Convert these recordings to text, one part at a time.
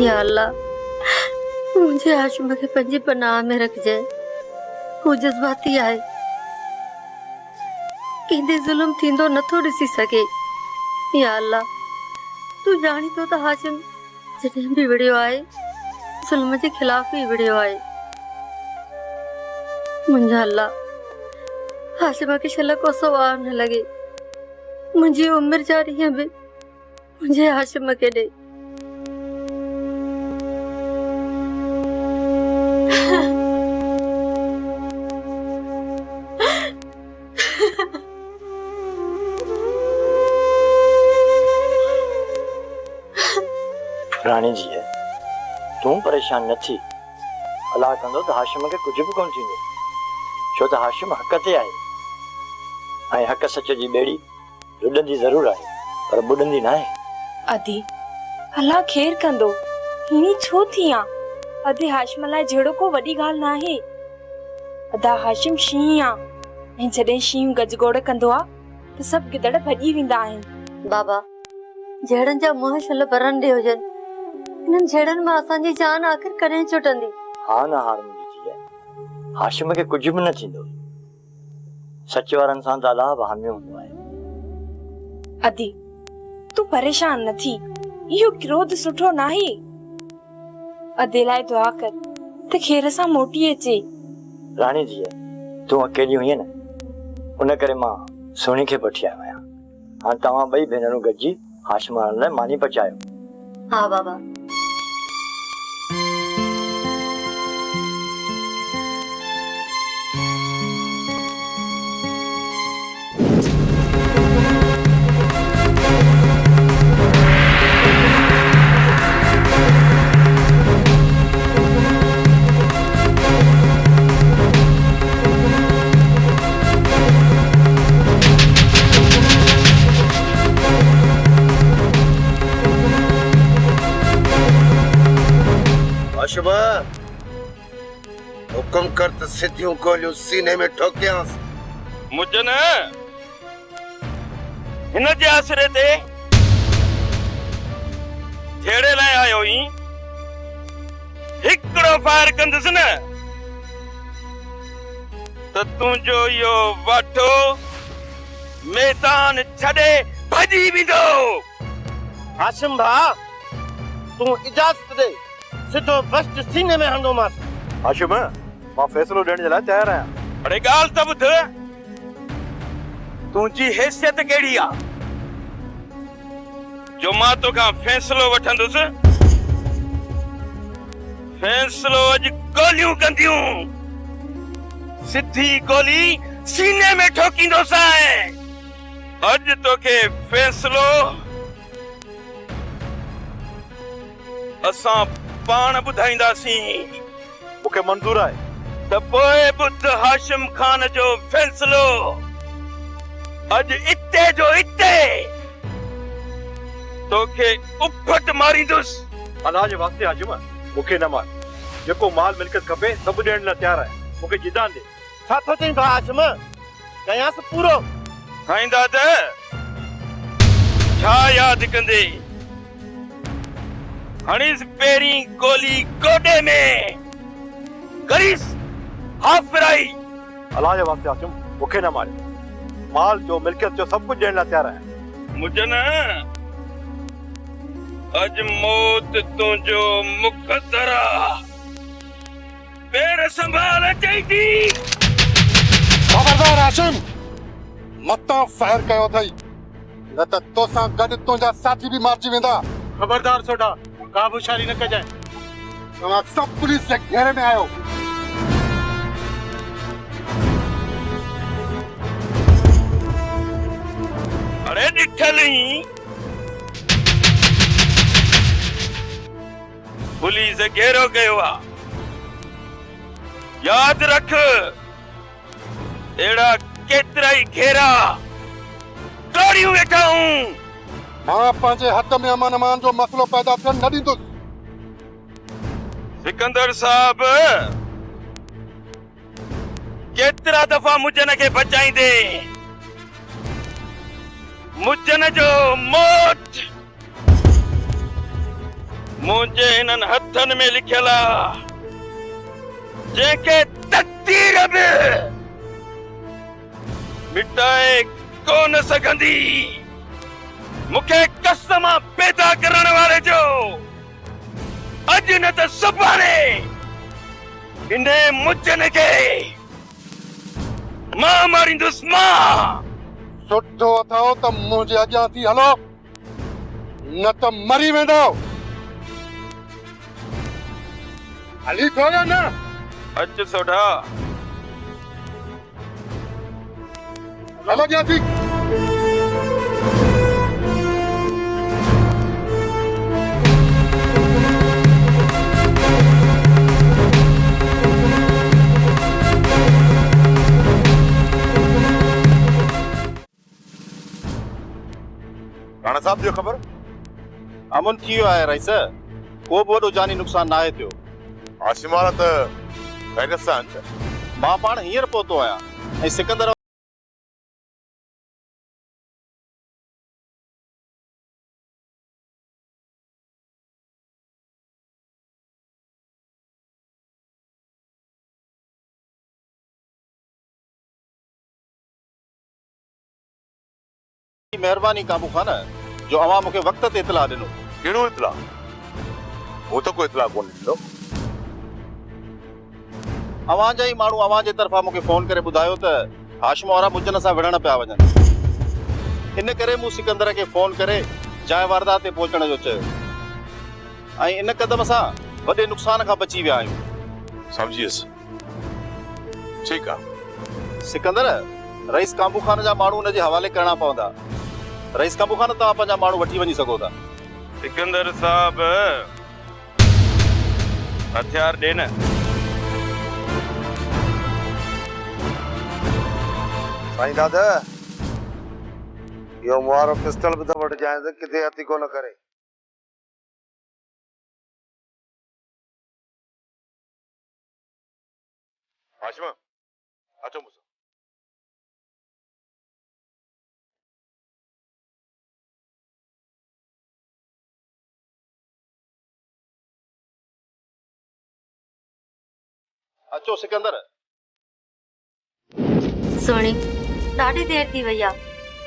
या अल्लाह मुझे हाशिम के पंजे पनाह में रख जाए। वो जज्बाती आए किंदे जुल्म थींदो नथो ॾिसी सके। या अल्लाह तू जानी तो त हाशिम जॾहिं भी विड़ियो आहे जुल्म जे खिलाफ ही विड़ियो आहे। मुंहिंजा अल्लाह हाशिम के छल को सवार न लगे। मुझे उम्र जा रही है भी मुझे हाशिम के दे। रानी जी है तू परेशान न थी। अल्लाह कंदो त हाशिम के कुछ भी कोन थींदो छो त हाशिम हक ते आहे ऐं हक सच जी बेड़ी रुडंदी जरूर आहे पर बुडंदी न आहे। अदी अल्लाह खेर कंदो हिनी छो थिया। अदी हाशिम लाइ जहिड़ो को वॾी ॻाल्हि न आहे। अदा हाशिम शींहुं आ ऐं जॾहिं शींहुं गजगोड़ कंदो आ त सभु गिदड़ भॼी वेंदा आहिनि। बाबा जहिड़नि जा मुंह छल भरंदे हुजनि इन्हनि जहिड़नि मां असांजी जान आख़िर कॾहिं छुटंदी। हाँ न हार मुंहिंजी थी हाशिम के कुछ भी न थींदो। सच वारनि सां त अलाह बहामियो हूंदो आहे। अदी तू परेशान न थी। इहो क्रोध सुठो नाहे। अदे लाइ दुआ कर त खेर सां मोटी अचे। रानी जी तू अकेली हुई न उन करे मां सोनी खे वठी आयो आहियां। हाणे तव्हां ॿई भेनरूं गॾिजी हाशिम लाइ मानी पचायो। हाँ बाबा। हुक्म कर त सिद्धियों गोलियों सीने में ठोकियांस। मुझे न हिन जे आसरे ते जेड़े लाइ आयो ही हिकड़ो फायर कंदस न त तुंहिंजो यो वाठो मैदान छड़े भजी विदो। हाशिम भा तू इजाजत दे सिधो बस्ट सीने में हंदो मार। हाशिम मां फैसलो ॾियण जे लाइ तयार आहियां। अरे ॻाल्हि त ॿुध तुंहिंजी हैसियत कहिड़ी आ जो मां तोखां फैसलो वठंदुसि। फैसलो अॼु गोलियूं कंदियूं सिधी गोली सीने में ठोकींदोसांइ। अॼु तोखे फैसलो असां पाण ॿुधाईंदासीं। मूंखे मंज़ूर आहे त पोइ ॿुध हाशिम खान जो फैसलो। अॼु इते जो इते तोखे उफट मारींदुसि। अलाह जे वास्ते हाशिम मूंखे न मार। जेको माल मिल्कियत खपे सभु ॾियण लाइ तयार आहे। मूंखे जिदान दे। छा थो चईं भा हाशिम कयांसि पूरो। खाईंदा त छा यादि कंदे। हणीस पहिरीं गोली गोॾे में करीस हाफ़िराई। अलाह जे वास्ते हाशिम मूंखे न मार। माल जो मिल्कियत जो सभु कुझु ॾियण लाइ तयार आहियां। मुझे न अॼु मौत तुंहिंजो मुक़द्दर आ। पेर संभाल अचई थी। खबरदार हाशिम मतां फायर कयो अथई न त तोसां गॾु तुंहिंजा साथी बि मारिजी वेंदा। खबरदार सोडा का बि होशियारी न कजांइ। तव्हां सभु पुलिस जे घेरे में आयो। अरे ॾिठल ही पुलिस घेरो कयो आ। यादि रख अहिड़ा केतिरा ई घेरा तोड़ियूं वेठा हूं। मां पंहिंजे हद में अमन अमान जो मसलो पैदा थियण न ॾींदुसि। सिकंदर साहब केतिरा दफ़ा मुजन खे बचाईंदे मुजन जो मौत मुझे इन्हनि हथनि में लिखियल आहे जंहिंखे तक़दीर बि मिटाए कोन सघंदी। मूंखे कसम पैदा करण वारे जो अॼु न त सुभाणे इन मुजन खे मां मारींदुसि मां। सुठो अथव त मुंहिंजे अॻियां थी हलो न त मरी वेंदो। हली थो या न? अच सोढा हलो अॻियां थी। राणा साहब जो खबर अमन थी वियो आहे रईस, को बि वॾो जानी नुक़सान नाहे थियो। हाशिम वारा त खैरियत सां आहिनि। मां पाण हींअर पहुतो आहियां ऐं सिकंदर मेहरबानी काबू खान जो अवां मूंखे वक़्त ते इतला ॾिनो। कहिड़ो इतला? वो तो कोई इतला कोन ॾिनो। अवां जा ई माण्हू अवां जे तरफ़ां मूंखे फोन करे ॿुधायो त हाशिम वारा मुजन सां विढ़ण पिया वञनि। इन करे मूं सिकंदर खे फोन करे जाइ वारदात ते पहुचण जो चयो ऐं इन क़दम सां वॾे नुक़सान खां बची विया आहियूं। समझियसि। ठीकु आहे सिकंदर, रईस काबू खान जा माण्हू हुन जे हवाले करणा पवंदा। रईस काबू खान तव्हां पंहिंजा माण्हू वठी वञी सघो था। सिकंदर साहब हथियार ॾे न। साईं दादा यो मुआरो पिस्टल भी तो वट जाए तो किथे हथी को न करे। हाशिम अचो मुझसे। अचो सिकंदर। सुणी ॾाढी देर थी वई आहे,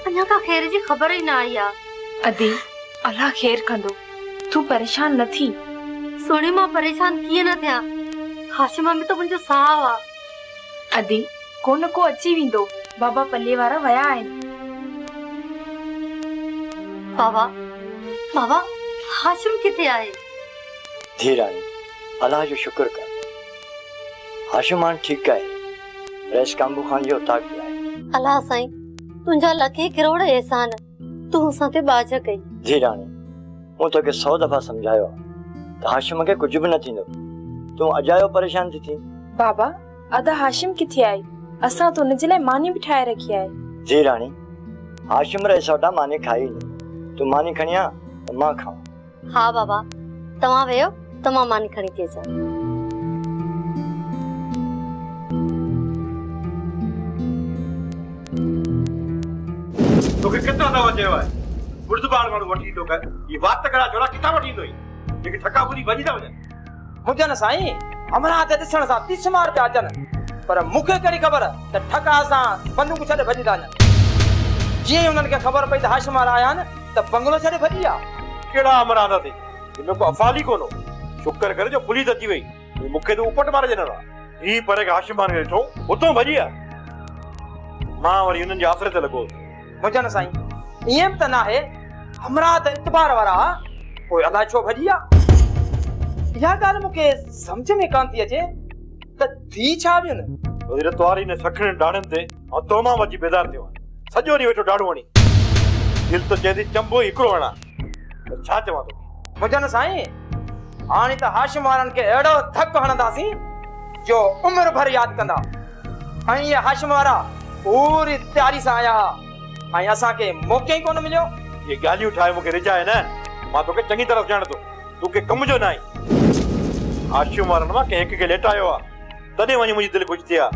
अञा का खैर जी ख़बर ई न आई आहे। अदी अल्लाह खैर कंदो, तू परेशान न थी। सुणी मां परेशान कीअं न थियां, हाशिमा में तो मुंहिंजो साहु आहे। अदी को न को अची वेंदो, बाबा पल्ले वारा वया आहिनि। बाबा बाबा हाशिम किथे आहे? धीरानी अल्लाह जो शुक्र कर, हाशिम हाणे ठीकु आहे। रईस काबू खान जो ताक़ बि आहे। अल्लाह साईं तुंहिंजा लखे करोड़ एहसान, तूं असां ते बाज कई। धीरानी मूं तोखे 100 दफ़ा सम्झायो आहे त हाशिम खे कुझु बि न थींदो, तूं अजायो परेशान थी थी। बाबा अदा हाशिम किथे आहे? असां तो हुन जे लाइ मानी बि ठाहे रखी आहे। धीरानी हाशिम रईस वटां मानी खाई न, तूं मानी खणी आ त मां खावां। हा बाबा तव्हां वेहो त मां मानी खणी थी अचां। तोखे कितना दवा चयो आहे बुर्दबार माण्हू वठी ईंदो कर, ये बात त करा जोड़ा किथां वठी ईंदो जेके ठका बुरी भॼी था वञनि। मुंहिंजन साईं अमरात ॾिसण सां 30 मार पिया अचनि, पर मूंखे कहिड़ी ख़बर त ठका सां बंदूक छॾे भॼी था वञनि। जीअं ई उन्हनि खे ख़बर पई त हाशिम वारा आया आहिनि त बंगलो छॾे भॼी विया। कहिड़ा अमरात ते हिन को अफ़ाली कोनो, शुक्र करे जो पुलिस अची वई, मूंखे त उपट मारे ॼणा ही परे हाशिम खे ॾिठो उतो भॼी विया। मां वरी हुननि जे आसरे ते लॻो। मुंहिंजन साईं ईअं बि त न आहे, अमरात इतबार वारा पोइ अलाए छो भॼी विया। इहा ॻाल्हि मूंखे सम्झ में कान थी अचे त थी छा वियुनि। वज़ीर तवारी ने सखणे डाणनि ते ऐं तोमा वजी बेदार थियो आहे, सॼो ॾींहुं वेठो ॾाढो हणी। दिलि त चए थी चंबो हिकिड़ो हणा, छा चवां तोखे। मुंहिंजन साईं हाणे त हाशिम वारनि खे अहिड़ो धक हणंदासीं जो उमिरि भर यादि कंदा। ऐं इहे हाशिम वारा पूरी तयारी सां आया ऐं असांखे मौक़ो ई कोन मिलियो। ये ॻाल्हियूं ठाहे मूंखे रिझाए न, मां तोखे चङी तरह ॼाणतो, तोखे कम जो न आहे। हाशिम वारनि मां कंहिं हिक खे लेटायो आहे, तॾहिं वञी मुंहिंजी दिलि ख़ुशि थी आहे।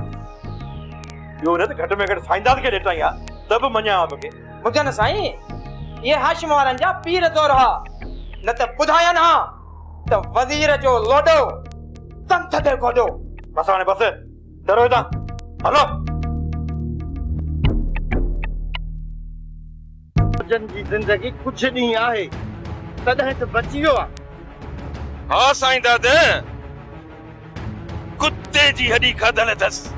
ॿियो न त घटि में घटि साईंदाद खे लेटाई आहे त बि मञा तोखे। मुंहिंजन साईं इहे हाशिम वारनि जा पीर ज़ोर हा, न त ॿुधायनि हा तो वजीर जो लोडो तंथ ते खोजो। बस हाणे बस डरो हितां हलो। जन जी जिंदगी कुछ नहीं आहे तॾहिं त बची वियो आहे। हाँ साईं दादा कुत्ते जी हड्डी खाधल अथसि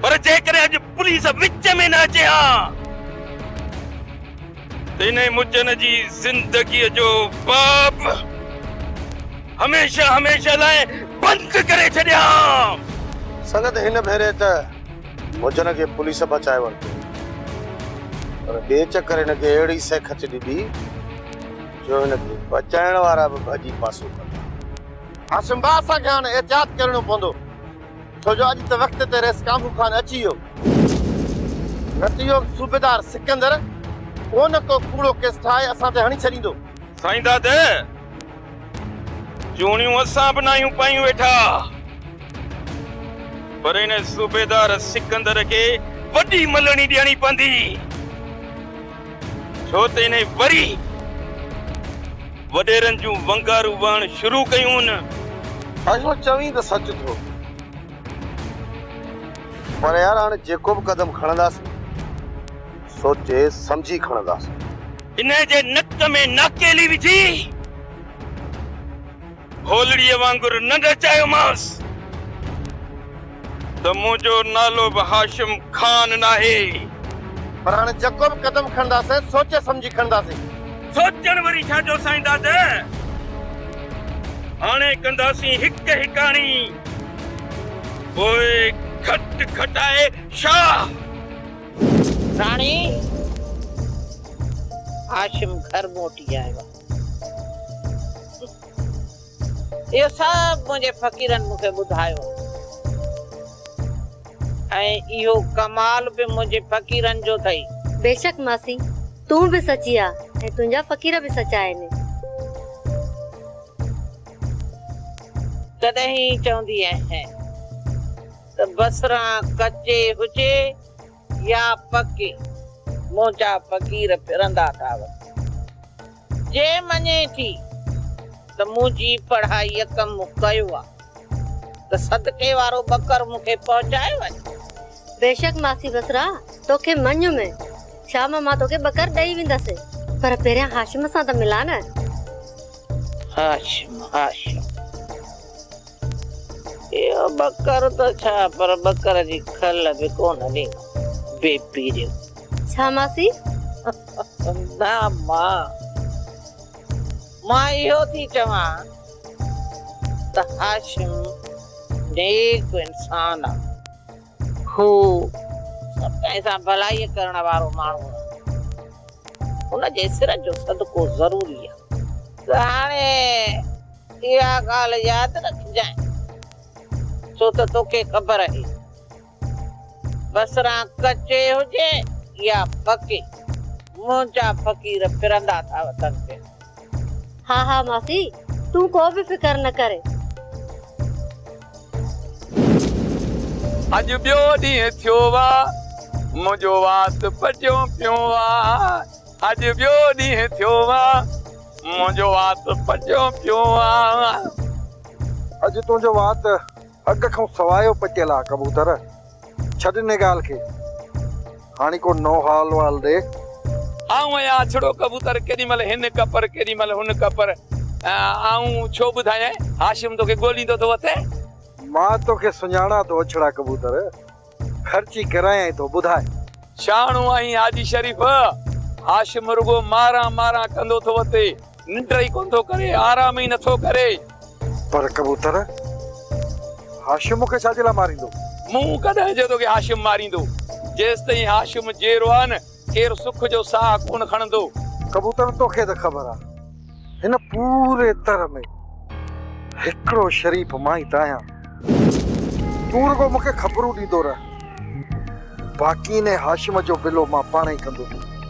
पर जेकॾहिं अॼु पुलिस विच में न अचे हा त इन मुजन जी ज़िंदगीअ जो बाब हमेशा हमेशा लाइ बंद करे छॾिया। संगत हिन भेरे त मुजन खे पुलिस बचाए वरितो पर ॿिए चकर हिनखे अहिड़ी सेखच ॾिनी जो हिनखे बचाइण वारा बि भॼी पासो कंदा। हाशिम भाउ असांखे हाणे एहतियात करणो पवंदो छो जो अॼु त वक़्त ते रेस कामू ख़ान अची वियो न त इहो सूबेदार सिकंदर को न को कूड़ो केस ठाहे असां ते हणी छॾींदो। साईं दादा चूड़ियूं असां बि नायूं पायूं वेठा पर इन सूबेदार सिकंदर खे वॾी मलणी ॾियणी पवंदी छो त इन वरी वॾेरनि जूं वंगारू वहण शुरू कयूं न। अॼु चवीं त सच थो पर यार हाणे जेको बि कदम खणंदासीं सोचे समझी खणंदासीं। इन जे नक में नाकेली विझी होलड़ीअ वांगुरु न नचायोमांसि त मुंहिंजो नालो बि हाशिम खान नाहे पर हाणे जेको बि कदम खणंदासीं सोचे समझी खणंदासीं। सोचण वरी छा जो साईं दादा हाणे कंदासीं हिक हिकाणी पोइ खट खटाए शाह। राणी हाशिम घर मोटी आयो इहो सभु मुंहिंजे फ़क़ीरनि मूंखे ॿुधायो ऐं इहो कमाल बि मुंहिंजे फ़क़ीरनि जो अथई। बेशक मासी तू भी सची आ ऐं तुंहिंजा फ़क़ीर भी सचा आहिनि। कॾहिं चवंदी आहियां त बसरा कचे हुजे या पके मुंहिंजा फ़क़ीर फिरंदा था जे मञे थी त मुंहिंजी पढ़ाई कमु कयो आहे त सदके वारो बकर मूंखे पहुचाए वञे। बेशक मासी बसरा तोखे मञ में शाम मां तोखे बकर ॾेई वेंदसि पर पहिरियां हाशिम सां त मिला न। हाशिम हाशिम इहो बकर त छा पर बकर जी खल बि कोन ॾे बेबी जो। छा मासी? ना मां इहो थी चवां त हाशिम नेक इंसान आहे हू सभु कंहिं सां भलाई करण वारो माण्हू आहे हुन जे सिर जो सदको ज़रूरी आहे त हाणे इहा ॻाल्हि यादि रखजांइ छो त तोखे ख़बर आहे बसरा कचे हुजे या पके मुंहिंजा फ़क़ीर फिरंदा था वतन ते। हाँ हाँ मासी तू को भी फिकर न करे। अॼु ॿियो ॾींहुं थियो वा मुंहिंजो वात पटियो पियो वा अॼु ॿियो ॾींहुं थियो वा मुंहिंजो वात पटियो पियो वा। अॼु तुंहिंजो वात अॻ खां सवायो पटियल आहे कबूतर छॾ ने ॻाल्हि खे हाणे को नओ हाल वाल ॾे। आऊं या छड़ो कबूतर केॾी महिल हिन कपर केॾी महिल हुन कपर आऊं छो ॿुधायां हाशिम तोखे ॻोल्हींदो थो अथे। मां तोखे सुञाणा थो अछड़ा कबूतर ख़र्ची करायां थो ॿुधाए। शाणो आई हाजी शरीफ़ हाशिम रुगो मारा मारा कंदो थो अथे निंड ई कोन थो करे आराम ई नथो करे। पर कबूतर हाशिम मूंखे छाजे लाइ मारींदो? मूं कॾहिं चयो तोखे हाशिम मारींदो जेसि ताईं हाशिम जेरो आहे न केरु सुख जो साह कोन खणंदो। कबूतर तोखे त ख़बर आहे हिन पूरे तर में हिकिड़ो शरीफ़ मां ई त आहियां तूं रुगो मूंखे ख़बरूं ॾींदो रह बाक़ी ने हाशिम जो बिलो मां पाण ई कंदो।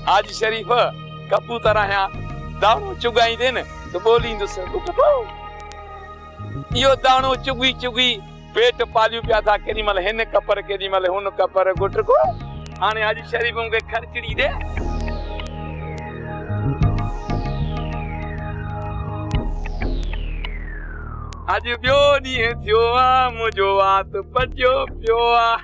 हाजी शरीफ़ कबूतर आहियां दाणो चुगाईंदे न त ॿोलींदुसि इहो दाणो चुगी चुगी पेट पालियूं पिया था केॾी महिल हिन कपर केॾी महिल हुन कपर गुटको हाणे हाजी शरीफ़ मूंखे ख़र्चड़ी ॾे। अज ॿियो ॾींहुं थियो आहे मुंहिंजो वात पचियो पियो आहे।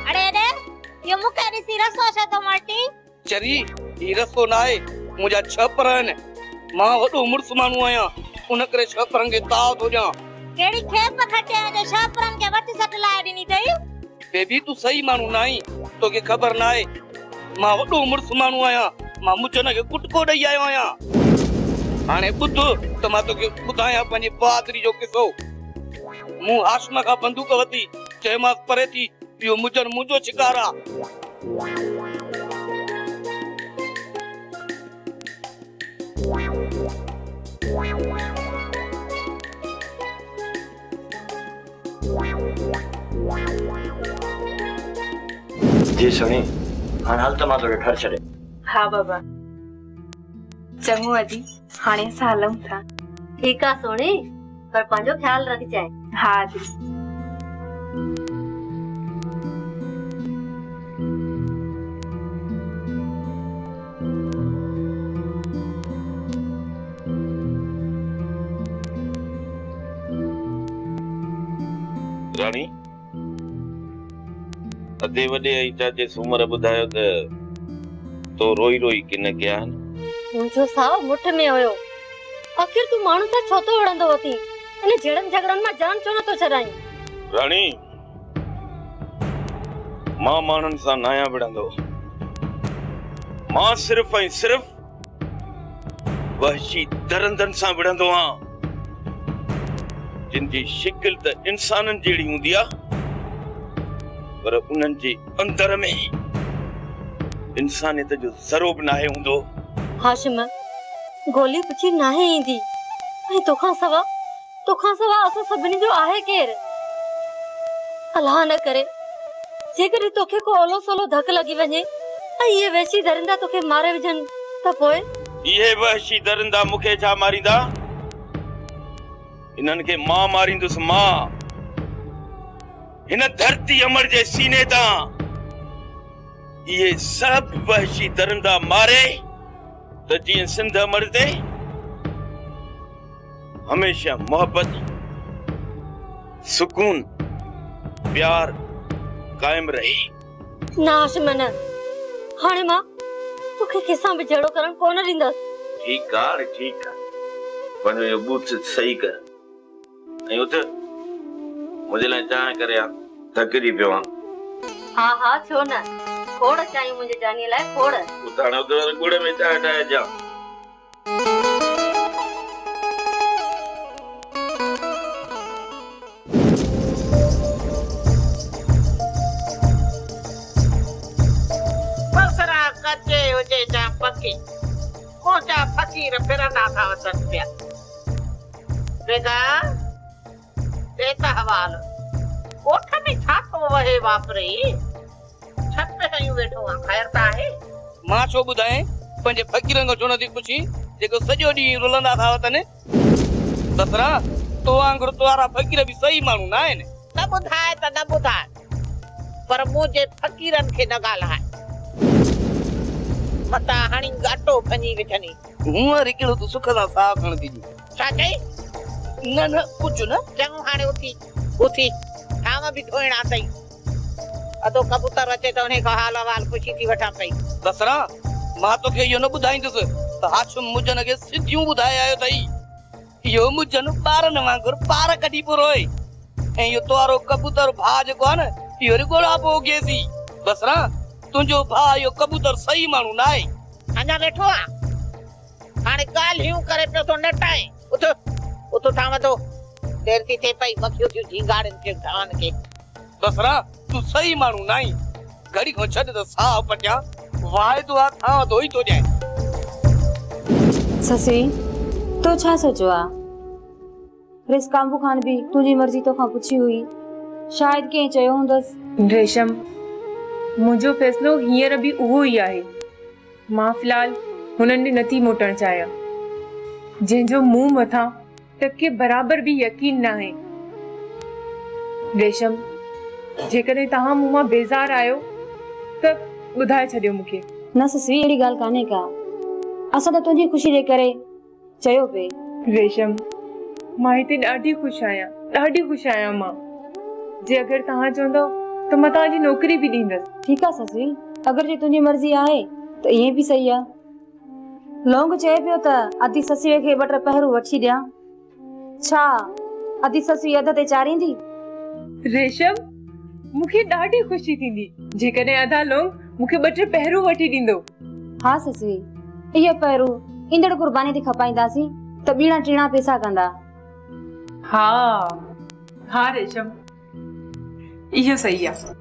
अरे अरे ये मुके ॾिसी रसो छा तो माटी चरी ही रसो न आहे मुंहिंजा 6 पर आहिनि। मां वॾो मुड़ुस माण्हू आहियां उन करे 6 परनि खे ताव थो ॾियां। केड़ी खेप खटिया जो 6 परनि खे वठी सट लाए ॾिनी अथई। बेबी तूं सही माण्हू न आहीं तोखे ख़बर न आहे मां वॾो मुड़ुस माण्हू आहियां। मां मुचन खे कुटको ॾेई आयो आहियां। हाणे ॿुध त मां तोखे ॿुधायां पंहिंजी बहादुरी जो किसो। मूं हाशम खां बंदूक वरिती चयोमांसि परे थी इहो मुजन मुंहिंजो शिकार आहे। जी सुनी हाणे हल त मां तोखे घर छॾे। हा बाबा चङो अजी हाणे असां हलूं था। ठीक आहे सोनी पर पंहिंजो ख्याल रखजांइ। हा जी। रानी अदे वडे आई चाचे सूमर बुधायो त तो रोई रोई किन कया मुंहिंजो साव मुठ में हुयो। आखिर तू माण्हू सां छो तो वणंदो वती इन जड़न झगड़न में जान छो नथो छॾाई। रानी मां माण्हुनि सां न आहियां विढ़ंदो। मां सिर्फ़ ऐं सिर्फ़ वहशी दरंदनि सां विढ़ंदो आहियां जिन जी शिकिल त इंसाननि जहिड़ी हूंदी आहे पर उन्हनि जे अंदर में इंसानियत जो ज़रो बि नाहे हूंदो। हाशिम गोली पुछी नाहे ईंदी ऐं तोखां सवा असां सभिनी जो आहे केर। अल्लाह न करे जेकॾहिं तोखे को ओलो सोलो धक लॻी वञे ऐं इहे वहशी दरिंदा तोखे मारे विझनि त पोइ इहे वहशी दरिंदा मूंखे छा मारींदा? इन्हनि खे मां मारींदुसि। मां हिन धरती अमर जे सीने तां इहे सभु वहशी दरिंदा मारे त जीअं सिंध अमर ते हमेशा मोहब्बत सुकून प्यार कायम रहे। ना हाशिम न हाणे मां तोखे कंहिंसां बि जहिड़ो करण कोन ॾींदसि। ठीक आहे पंहिंजो इहो बूथ सही कर ऐं उथ मुंहिंजे लाइ चांहि करे आ थकिजी पियो आहियां। हा छो न खोड़ चाहिए मुंहिंजे जानीअ लाइ खोड़। उताणे उधर गुड़ में चांहि ठाहे जा। बसरा कचे हुजे जा पकी कोचा फकीर फिरंदा था वचन पिया। बेगा देता हवाल कोठ में छा तो वहे वापरे छत पे कयूं वेठो आ खैर ता है। मां छो ॿुधाए पंहिंजे फ़कीरनि खां छो नथी पुछी जेको सॼो ॾींहुं रुलंदा था वतन। ससरा तो वांगुरु तोरा फ़कीर बि सही माण्हू न आहिनि। न ॿुधाए त न ॿुधाए पर मुंहिंजे फ़कीरनि खे न ॻाल्हाए मता हाणी गाटो खणी विझनी। हूअं रिकिड़ो तूं सुख सां साह खणंदी छा चई? न कुझु न चङो हाणे उथी ठाम बि धोइणा अथई। अदो कबूतर अचे त उन्हे खां हाल अहवाल पुछी थी वठां पई। दसरा मां तोखे इहो न ॿुधाईंदुसि त हाशिम मुजन खे सिधियूं ॿुधाए आयो अथई। इहो मुजन ॿारनि वांगुरु पार कढी पियो रोए ऐं इहो तुंहिंजो कबूतर भाउ जेको आहे न इहो रिगोड़ा पोइ गेसी। दसरा तुंहिंजो भाउ इहो कबूतर सही माण्हू न आहे। अञा वेठो आहे हाणे ॻाल्हियूं करे पियो थो नटाए। उथ ठाम थो देर थी थिए पई मखियूं थियूं झींगाड़नि थियूं धान खे। दसरा तूं सही माण्हू न आहीं। घड़ी खां छॾ त साह पटियां वाइदो आहे थां धोई थो ॾियां। ससी तो छा सोचो आहे? रिस कांबू खान भी तुंहिंजी मर्ज़ी तोखां पुछी हुई शायदि कंहिं चयो हूंदसि। रेशम मुंहिंजो फ़ैसिलो हींअर बि उहो ई आहे। मां फ़िलहाल हुननि ॾे नथी मोटणु चाहियां। जंहिंजो मुंहुं मथां टके बराबर भी यकीन ना है। रेशम, जेकॾहिं तव्हां मूं मां बेज़ार आयो त ॿुधाए छॾियो मूंखे। न ससवी, अहिड़ी ॻाल्हि कान्हे का। असां त तुंहिंजी ख़ुशी जे करे चयो पे। रेशम, मां हिते ॾाढी ख़ुशि आहियां मां। जे अगरि तव्हां चवंदव त मां तव्हांजी नौकरी बि ॾींदसि। ठीकु आहे ससवी, अगरि जे तुंहिंजी मर्ज़ी आहे त ईअं बि सही आहे। लौंग चए पियो त अधी ससुअ खे 2 टे पहिरूं वठी ॾियां। छा अधी ससु अध ते चारींदी? रेशम, मूंखे ॾाढी ख़ुशी थींदी जेकॾहिं अधा लौंग मूंखे 2 टे पहिरूं वठी ॾींदो। हा ससवी, इहे पहिरूं ईंदड़ कुर्बानी ते खपाईंदासीं त ॿीणा टीणा पैसा कंदा। हा रेशम, इहो सही आहे।